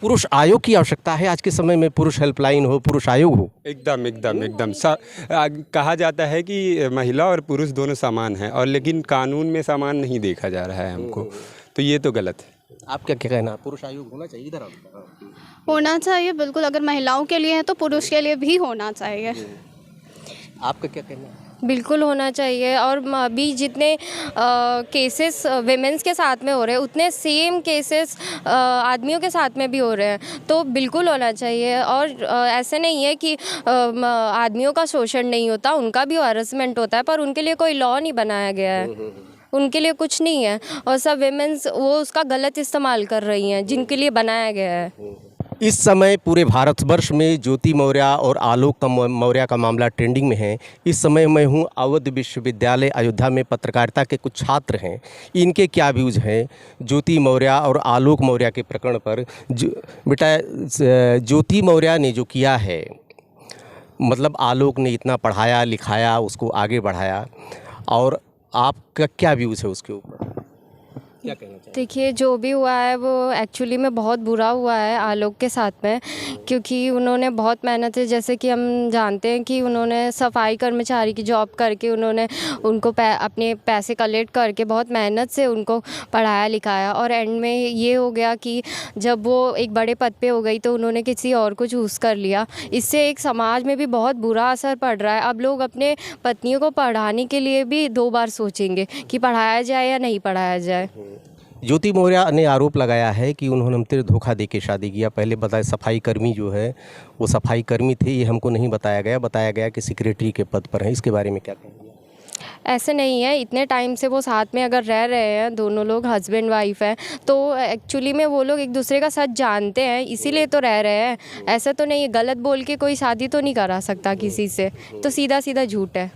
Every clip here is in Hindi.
पुरुष आयोग की आवश्यकता है आज के समय में, पुरुष हेल्पलाइन हो, पुरुष आयोग हो। एकदम एकदम एकदम कहा जाता है कि महिला और पुरुष दोनों समान हैं, और लेकिन कानून में समान नहीं देखा जा रहा है हमको, तो ये तो गलत है। आप क्या कहना, पुरुष आयोग होना चाहिए इधर? होना चाहिए बिल्कुल, अगर महिलाओं के लिए है तो पुरुष के लिए भी होना चाहिए। आपका क्या कहना है? बिल्कुल होना चाहिए। और अभी जितने केसेस विमेंस के साथ में हो रहे हैं उतने सेम केसेस आदमियों के साथ में भी हो रहे हैं, तो बिल्कुल होना चाहिए। और ऐसे नहीं है कि आदमियों का शोषण नहीं होता, उनका भी हैरेसमेंट होता है, पर उनके लिए कोई लॉ नहीं बनाया गया है, उनके लिए कुछ नहीं है। और सब विमेंस वो उसका गलत इस्तेमाल कर रही हैं जिनके लिए बनाया गया है। इस समय पूरे भारतवर्ष में ज्योति मौर्य और आलोक मौर्य का मामला ट्रेंडिंग में है। इस समय मैं हूं अवध विश्वविद्यालय अयोध्या में, पत्रकारिता के कुछ छात्र हैं, इनके क्या व्यूज़ हैं ज्योति मौर्य और आलोक मौर्य के प्रकरण पर। बेटा, ज्योति मौर्य ने जो किया है, मतलब आलोक ने इतना पढ़ाया लिखाया, उसको आगे बढ़ाया, और आपका क्या व्यूज़ है उसके ऊपर, क्या कहना चाहिए? देखिए, जो भी हुआ है वो एक्चुअली में बहुत बुरा हुआ है आलोक के साथ में, क्योंकि उन्होंने बहुत मेहनत है, जैसे कि हम जानते हैं कि उन्होंने सफाई कर्मचारी की जॉब करके उन्होंने उनको अपने पैसे कलेक्ट करके बहुत मेहनत से उनको पढ़ाया लिखाया, और एंड में ये हो गया कि जब वो एक बड़े पद पे हो गई तो उन्होंने किसी और को चूज़ कर लिया। इससे एक समाज में भी बहुत बुरा असर पड़ रहा है। अब लोग अपने पत्नियों को पढ़ाने के लिए भी 2 बार सोचेंगे कि पढ़ाया जाए या नहीं पढ़ाया जाए। ज्योति मौर्य ने आरोप लगाया है कि उन्होंने हमसे धोखा दे के शादी किया। पहले बताया सफाई कर्मी जो है वो सफाई कर्मी थे, ये हमको नहीं बताया गया कि सेक्रेटरी के पद पर है। इसके बारे में क्या कहेंगे? ऐसे नहीं है, इतने टाइम से वो साथ में अगर रह रहे हैं, दोनों लोग हस्बैंड वाइफ हैं, तो एक्चुअली में वो लोग एक दूसरे का सच जानते हैं, इसीलिए तो रह रहे हैं। ऐसा तो नहीं है, गलत बोल के कोई शादी तो नहीं करा सकता किसी से, तो सीधा सीधा झूठ है।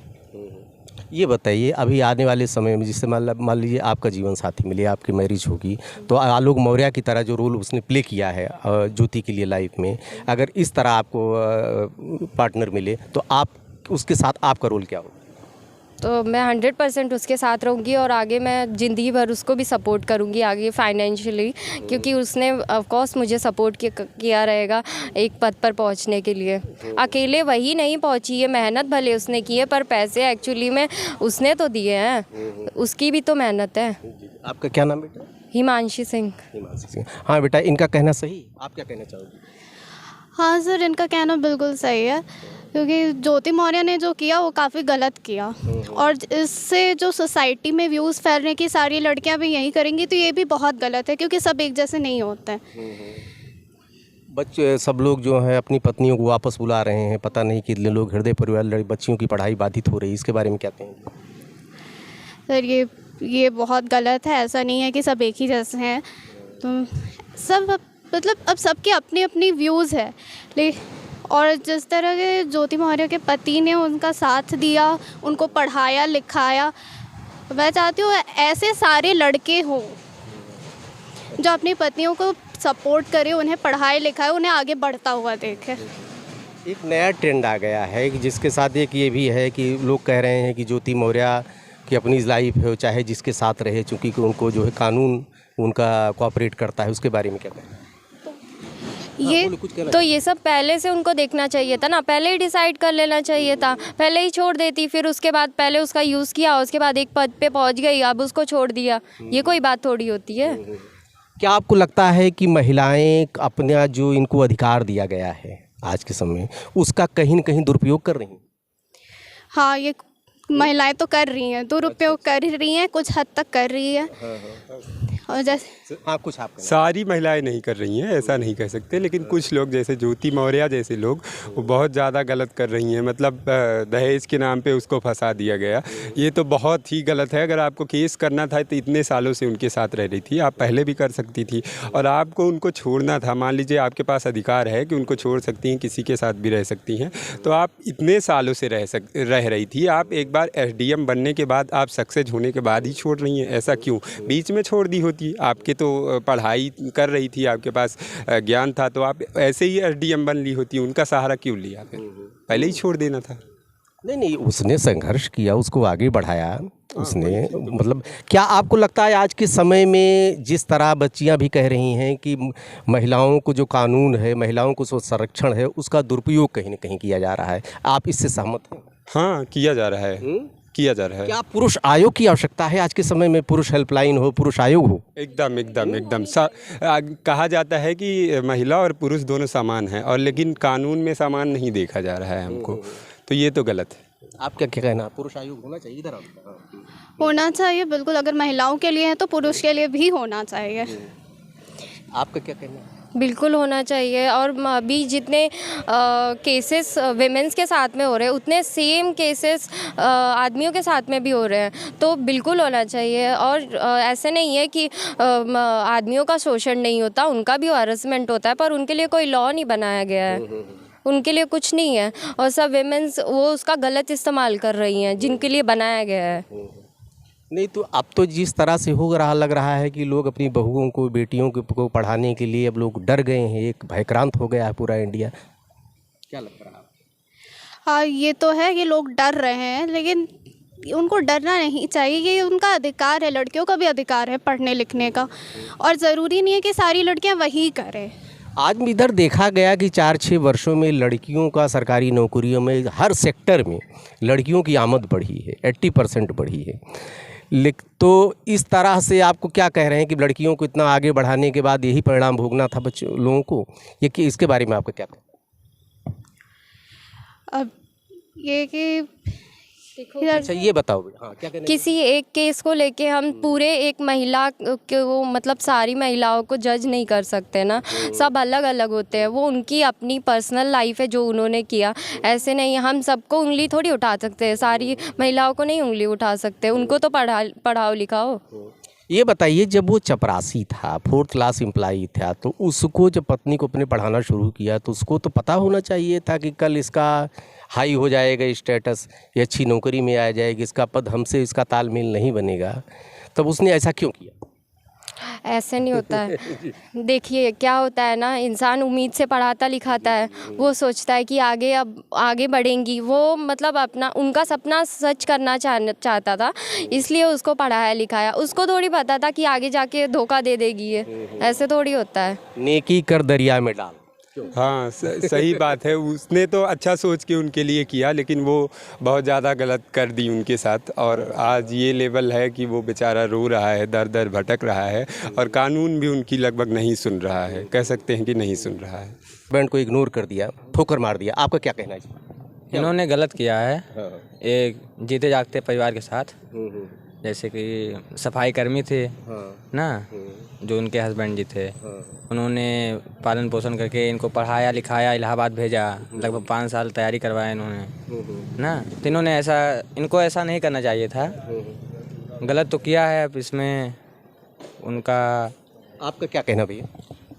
ये बताइए, अभी आने वाले समय में जिससे मान लीजिए आपका जीवन साथी मिले, आपकी मैरिज होगी, तो आलोक मौर्य की तरह जो रोल उसने प्ले किया है ज्योति के लिए लाइफ में, अगर इस तरह आपको पार्टनर मिले तो आप उसके साथ आपका रोल क्या होगा? तो मैं 100% उसके साथ रहूँगी, और आगे मैं ज़िंदगी भर उसको भी सपोर्ट करूँगी आगे फाइनेंशियली, क्योंकि उसने ऑफ कोर्स मुझे सपोर्ट किया रहेगा एक पद पर पहुँचने के लिए। अकेले वही नहीं पहुँची है, मेहनत भले उसने की है, पर पैसे एक्चुअली में उसने तो दिए हैं, उसकी भी तो मेहनत है। आपका क्या नाम बेटा? हिमांशी सिंह। हिमांशी सिंह। हाँ बेटा, इनका कहना सही, आप क्या कहना चाहोगे? हाँ सर, इनका कहना बिल्कुल सही है, क्योंकि ज्योति मौर्य ने जो किया वो काफ़ी गलत किया, और इससे जो सोसाइटी में व्यूज़ फैल रहे हैं कि सारी लड़कियां भी यही करेंगी, तो ये भी बहुत गलत है, क्योंकि सब एक जैसे नहीं होते हैं। बच्चे सब लोग जो हैं अपनी पत्नियों को वापस बुला रहे हैं, पता नहीं कितने लोग हृदय परिवार बच्चियों की पढ़ाई बाधित हो रही है, इसके बारे में क्या कहेंगे? सर ये बहुत गलत है, ऐसा नहीं है कि सब एक ही जैसे हैं, तो सब मतलब अब सबके अपने अपनी व्यूज़ है। और जिस तरह के ज्योति मौर्य के पति ने उनका साथ दिया, उनको पढ़ाया लिखाया, मैं चाहती हूँ ऐसे सारे लड़के हों जो अपनी पत्नियों को सपोर्ट करे, उन्हें पढ़ाए लिखाए, उन्हें आगे बढ़ता हुआ देखे। एक नया ट्रेंड आ गया है कि जिसके साथ एक ये भी है कि लोग कह रहे हैं कि ज्योति मौर्य की अपनी लाइफ है, चाहे जिसके साथ रहे, चूँकि उनको जो है कानून उनका कोऑपरेट करता है, उसके बारे में क्या कहें? ये सब पहले से उनको देखना चाहिए था ना, पहले ही डिसाइड कर लेना चाहिए था, पहले ही छोड़ देती, फिर उसके बाद पहले उसका यूज़ किया, उसके बाद एक पद पे पहुंच गई, अब उसको छोड़ दिया, ये कोई बात थोड़ी होती है। क्या आपको लगता है कि महिलाएं अपना जो इनको अधिकार दिया गया है आज के समय में, उसका कहीं न कहीं दुरुपयोग कर रही हैं? हाँ, ये महिलाएं तो कर रही हैं, दुरुपयोग कर रही हैं, कुछ हद तक कर रही है। और जैसे कुछ आप सारी महिलाएं नहीं कर रही हैं, ऐसा नहीं कह सकते, लेकिन कुछ लोग जैसे ज्योति मौर्य जैसे लोग वो बहुत ज़्यादा गलत कर रही हैं। मतलब दहेज के नाम पे उसको फंसा दिया गया, ये तो बहुत ही गलत है। अगर आपको केस करना था तो इतने सालों से उनके साथ रह रही थी, आप पहले भी कर सकती थी, और आपको उनको छोड़ना था। मान लीजिए आपके पास अधिकार है कि उनको छोड़ सकती हैं, किसी के साथ भी रह सकती हैं, तो आप इतने सालों से रह रही थी, आप एक बार SDM बनने के बाद, आप सक्सेस होने के बाद ही छोड़ रही हैं, ऐसा क्यों? बीच में छोड़ दी होती, आपके तो पढ़ाई कर रही थी, आपके पास ज्ञान था, तो आप ऐसे ही SDM बन ली होती, उनका सहारा क्यों लिया? फिर पहले ही छोड़ देना था। नहीं, उसने संघर्ष किया, उसको आगे बढ़ाया उसने, मतलब क्या आपको लगता है आज के समय में जिस तरह बच्चियां भी कह रही हैं कि महिलाओं को जो कानून है, महिलाओं को जो संरक्षण है, उसका दुरुपयोग कहीं न कहीं किया जा रहा है, आप इससे सहमत हैं? हाँ, किया जा रहा है, किया जा रहा है। क्या पुरुष आयोग की आवश्यकता है आज के समय में? पुरुष हेल्पलाइन हो, पुरुष आयोग हो? एकदम एकदम एकदम कहा जाता है कि महिला और पुरुष दोनों समान हैं, और लेकिन कानून में समान नहीं देखा जा रहा है हमको, तो ये तो गलत है। आप क्या क्या कहना, पुरुष आयोग होना चाहिए इधर? होना चाहिए बिल्कुल, अगर महिलाओं के लिए है तो पुरुष के लिए भी होना चाहिए। आपका क्या कहना है? बिल्कुल होना चाहिए। और अभी जितने केसेस विमेंस के साथ में हो रहे हैं उतने सेम केसेस आदमियों के साथ में भी हो रहे हैं, तो बिल्कुल होना चाहिए। और ऐसे नहीं है कि आदमियों का शोषण नहीं होता, उनका भी हरासमेंट होता है, पर उनके लिए कोई लॉ नहीं बनाया गया है, उनके लिए कुछ नहीं है। और सब विमेंस वो उसका गलत इस्तेमाल कर रही हैं जिनके लिए बनाया गया है। नहीं तो अब तो जिस तरह से हो रहा, लग रहा है कि लोग अपनी बहुओं को, बेटियों को पढ़ाने के लिए अब लोग डर गए हैं, एक भयक्रांत हो गया है पूरा इंडिया। क्या लग रहा है? हाँ, ये तो है, ये लोग डर रहे हैं, लेकिन उनको डरना नहीं चाहिए, ये उनका अधिकार है, लड़कियों का भी अधिकार है पढ़ने लिखने का, और ज़रूरी नहीं है कि सारी लड़कियां वही करें। आज भी इधर देखा गया कि 4-6 वर्षों में लड़कियों का सरकारी नौकरियों में हर सेक्टर में लड़कियों की आमद बढ़ी है, 80% बढ़ी है। तो इस तरह से आपको क्या कह रहे हैं कि लड़कियों को इतना आगे बढ़ाने के बाद यही परिणाम भोगना था बच्चों लोगों को, ये कि इसके बारे में आपका क्या कहना? अब ये कि अच्छा ये बताओ, हाँ क्या कहना? किसी एक केस को लेके हम पूरे एक महिला को मतलब सारी महिलाओं को जज नहीं कर सकते ना, सब अलग अलग होते हैं, वो उनकी अपनी पर्सनल लाइफ है जो उन्होंने किया। ऐसे नहीं हम सबको उंगली थोड़ी उठा सकते हैं, सारी महिलाओं को नहीं उंगली उठा सकते, उनको तो पढ़ाओ लिखाओ। ये बताइए, जब वो चपरासी था, 4th क्लास एम्प्लॉई था, तो उसको जब पत्नी को अपने पढ़ाना शुरू किया तो उसको तो पता होना चाहिए था कि कल इसका हाई हो जाएगा स्टेटस, ये अच्छी नौकरी में आ जाएगी, इसका पद हमसे इसका तालमेल नहीं बनेगा, तब उसने ऐसा क्यों किया? ऐसे नहीं होता है। देखिए क्या होता है ना, इंसान उम्मीद से पढ़ाता लिखाता है, वो सोचता है कि अब आगे बढ़ेंगी, वो मतलब अपना उनका सपना सच करना चाहता था, इसलिए उसको पढ़ाया लिखाया। उसको थोड़ी पता था कि आगे जाके धोखा दे देगी ये, ऐसे थोड़ी होता है। नेकी कर दरिया में डाल। हाँ, सही बात है। उसने तो अच्छा सोच के उनके लिए किया, लेकिन वो बहुत ज़्यादा गलत कर दी उनके साथ, और आज ये लेवल है कि वो बेचारा रो रहा है, दर दर भटक रहा है, और कानून भी उनकी लगभग नहीं सुन रहा है, कह सकते हैं कि नहीं सुन रहा है। बैंड को इग्नोर कर दिया, ठोकर मार दिया, आपका क्या कहना है जी? इन्होंने गलत किया है। एक जीते जागते परिवार के साथ, जैसे कि सफाई कर्मी थे ना, जो उनके हस्बैंड जी थे, उन्होंने पालन पोषण करके इनको पढ़ाया लिखाया, इलाहाबाद भेजा, लगभग 5 साल तैयारी करवाया इन्होंने ना, तो इनको ऐसा नहीं करना चाहिए था, गलत तो किया है। अब इसमें उनका आपका क्या कहना भैया?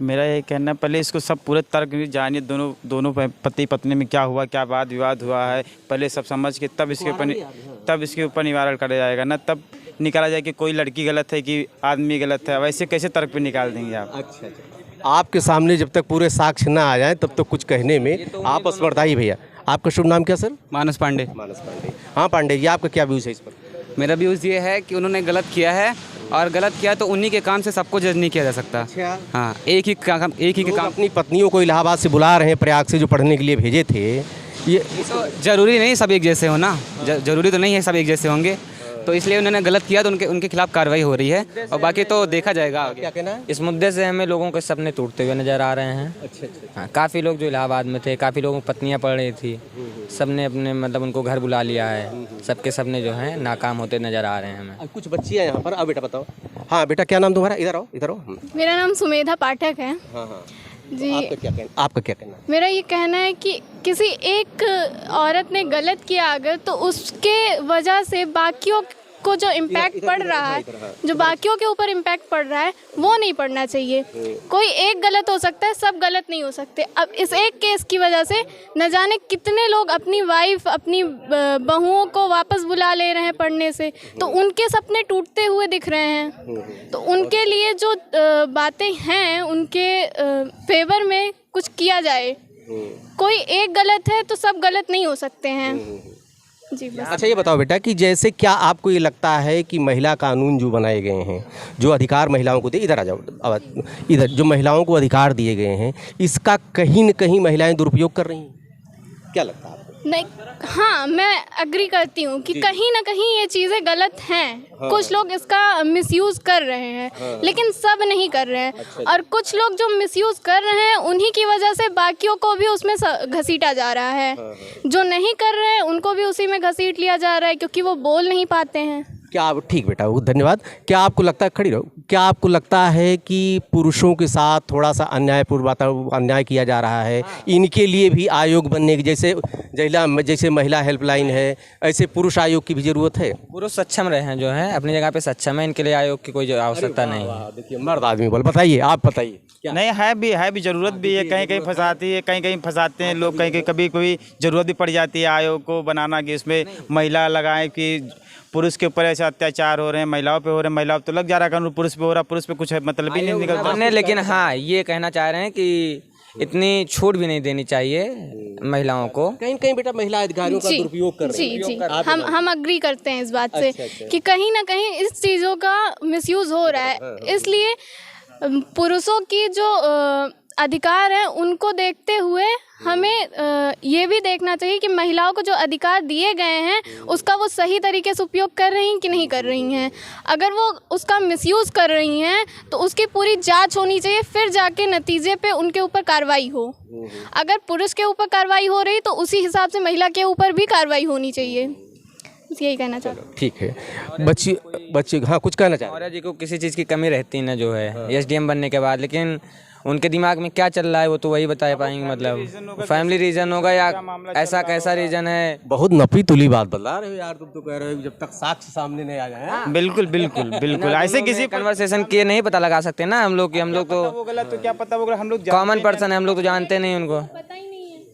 मेरा ये कहना है, पहले इसको सब पूरे तर्क भी जानिए, दोनों पति पत्नी में क्या हुआ, क्या वाद विवाद हुआ है, पहले सब समझ के तब इसके ऊपर निवारण करा जाएगा ना, तब निकाला जाए कि कोई लड़की गलत है कि आदमी गलत है। वैसे कैसे तर्क पे निकाल देंगे आप? अच्छा, आपके सामने जब तक पूरे साक्ष्य ना आ जाए तब तक कुछ कहने में आप असमर्थाई। भैया आपका शुभ नाम क्या सर? मानस पांडे। मानस पांडे। हाँ पांडे जी, आपका क्या व्यूज़ है इस पर? मेरा व्यूज़ ये है कि उन्होंने गलत किया है, और गलत किया तो उन्हीं के काम से सबको जज नहीं किया जा सकता। अच्छा। हाँ, एक ही के काम। अपनी पत्नियों को इलाहाबाद से बुला रहे हैं, प्रयाग से जो पढ़ने के लिए भेजे थे, ये तो जरूरी नहीं सब एक जैसे हो ना, जरूरी तो नहीं है सब एक जैसे होंगे, तो इसलिए उन्होंने गलत किया तो उनके खिलाफ कार्रवाई हो रही है, और बाकी तो देखा जाएगा आगे। क्या कहना है? इस मुद्दे से हमें लोगों के सपने टूटते हुए नज़र आ रहे हैं। अच्छा। हाँ, काफ़ी लोग जो इलाहाबाद में थे, काफ़ी लोगों की पत्नियां पढ़ रही थी, सब ने अपने मतलब उनको घर बुला लिया है, सबके सपने जो हैं नाकाम होते नज़र आ रहे हैं हमें। कुछ बच्चियाँ यहाँ पर, अब बेटा बताओ। हाँ बेटा, क्या नाम तुम्हारा? इधर आओ। मेरा नाम सुमेधा पाठक है हाँ जी। आपका क्या कहना है? मेरा ये कहना है कि किसी एक औरत ने गलत किया अगर, तो उसके वजह से बाकियों को जो इम्पैक्ट पड़ रहा है, जो बाकियों के ऊपर इम्पैक्ट पड़ रहा है, वो नहीं पड़ना चाहिए। कोई एक गलत हो सकता है, सब गलत नहीं हो सकते। अब इस एक केस की वजह से न जाने कितने लोग अपनी वाइफ, अपनी बहुओं को वापस बुला ले रहे हैं पढ़ने से, तो उनके सपने टूटते हुए दिख रहे हैं। तो उनके लिए जो बातें हैं, उनके फेवर में कुछ किया जाए। कोई एक गलत है तो सब गलत नहीं हो सकते हैं। जी बस। अच्छा ये बताओ बेटा कि जैसे क्या आपको ये लगता है कि महिला कानून जो बनाए गए हैं, जो अधिकार महिलाओं को दे, इधर आ जाओ इधर, जो महिलाओं को अधिकार दिए गए हैं, इसका कहीं न कहीं महिलाएं दुरुपयोग कर रही हैं, क्या लगता है आपको? नहीं, हाँ मैं एग्री करती हूँ कि कहीं ना कहीं ये चीज़ें गलत हैं। कुछ लोग इसका मिसयूज़ कर रहे हैं, लेकिन सब नहीं कर रहे हैं। और कुछ लोग जो मिसयूज़ कर रहे हैं उन्हीं की वजह से बाकियों को भी उसमें घसीटा जा रहा है। जो नहीं कर रहे हैं उनको भी उसी में घसीट लिया जा रहा है, क्योंकि वो बोल नहीं पाते हैं। क्या आप, ठीक बेटा, धन्यवाद। क्या आपको लगता है, खड़ी रहो, क्या आपको लगता है कि पुरुषों के साथ थोड़ा सा अन्याय किया जा रहा है? इनके लिए भी आयोग बनने की, जैसे महिला हेल्पलाइन है, ऐसे पुरुष आयोग की भी ज़रूरत है? पुरुष सक्षम रहे हैं, जो है अपनी जगह पे सक्षम है, इनके लिए आयोग की कोई आवश्यकता नहीं है। देखिए मर्द आदमी बोल, बताइए, आप बताइए। नहीं, है भी ज़रूरत भी है। कहीं कहीं फंसाती है, कहीं कहीं फंसाते हैं लोग, कहीं कहीं कभी ज़रूरत भी पड़ जाती है आयोग को बनाना कि उसमें महिला लगाएं कि पुरुष के ऊपर ऐसे अत्याचार हो रहे हैं, महिलाओं पे हो रहे हैं, महिलाओं पे तो लग जा रहा है कानून, पुरुष पे हो रहा है, पुरुष पे कुछ मतलब ही नहीं निकलता। लेकिन हाँ, ये कहना चाह रहे हैं कि इतनी छूट भी नहीं देनी चाहिए महिलाओं को। कहीं कहीं बेटा महिला अधिकारियों का दुरुपयोग कर रही है। जी हम अग्री करते हैं इस बात से कि कहीं ना कहीं इस चीज़ों का मिसयूज़ हो रहा है। इसलिए पुरुषों की जो अधिकार है उनको देखते हुए हमें ये भी देखना चाहिए कि महिलाओं को जो अधिकार दिए गए हैं उसका वो सही तरीके से उपयोग कर रही हैं कि नहीं कर रही हैं। अगर वो उसका मिसयूज़ कर रही हैं तो उसकी पूरी जांच होनी चाहिए, फिर जाके नतीजे पे उनके ऊपर कार्रवाई हो। अगर पुरुष के ऊपर कार्रवाई हो रही तो उसी हिसाब से महिला के ऊपर भी कार्रवाई होनी चाहिए। यही कहना चाहते हैं। ठीक है। बच्चे हाँ कुछ कहना चाहते हैं। मौर्य जी को किसी चीज़ की कमी रहती ना, जो है एसडीएम बनने के बाद, लेकिन उनके दिमाग में क्या चल रहा है वो तो वही बता पाएंगे। मतलब फैमिली रीजन होगा या ऐसा कैसा रीजन है। बहुत नपी तुली बात बता रहे हो यार, तुम तो कह रहे हो जब तक साक्ष्य सामने नहीं आ जाए। बिल्कुल ऐसे किसी कन्वर्सेशन किए नहीं पता लगा सकते ना हम लोग, कि हम लोग तो वो गलत तो क्या पता, वो हम लोग कॉमन पर्सन है, हम लोग तो जानते नहीं उनको।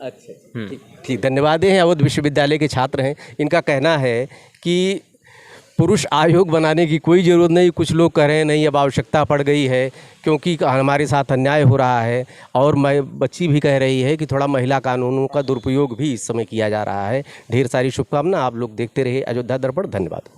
अच्छा ठीक, धन्यवाद। ये हैं अवध विश्वविद्यालय के छात्र हैं। इनका कहना है कि पुरुष आयोग बनाने की कोई ज़रूरत नहीं। कुछ लोग कह रहे हैं नहीं, अब आवश्यकता पड़ गई है क्योंकि हमारे साथ अन्याय हो रहा है। और बच्ची भी कह रही है कि थोड़ा महिला कानूनों का दुरुपयोग भी इस समय किया जा रहा है। ढेर सारी शुभकामना। आप लोग देखते रहिए अयोध्या दर्पण। धन्यवाद।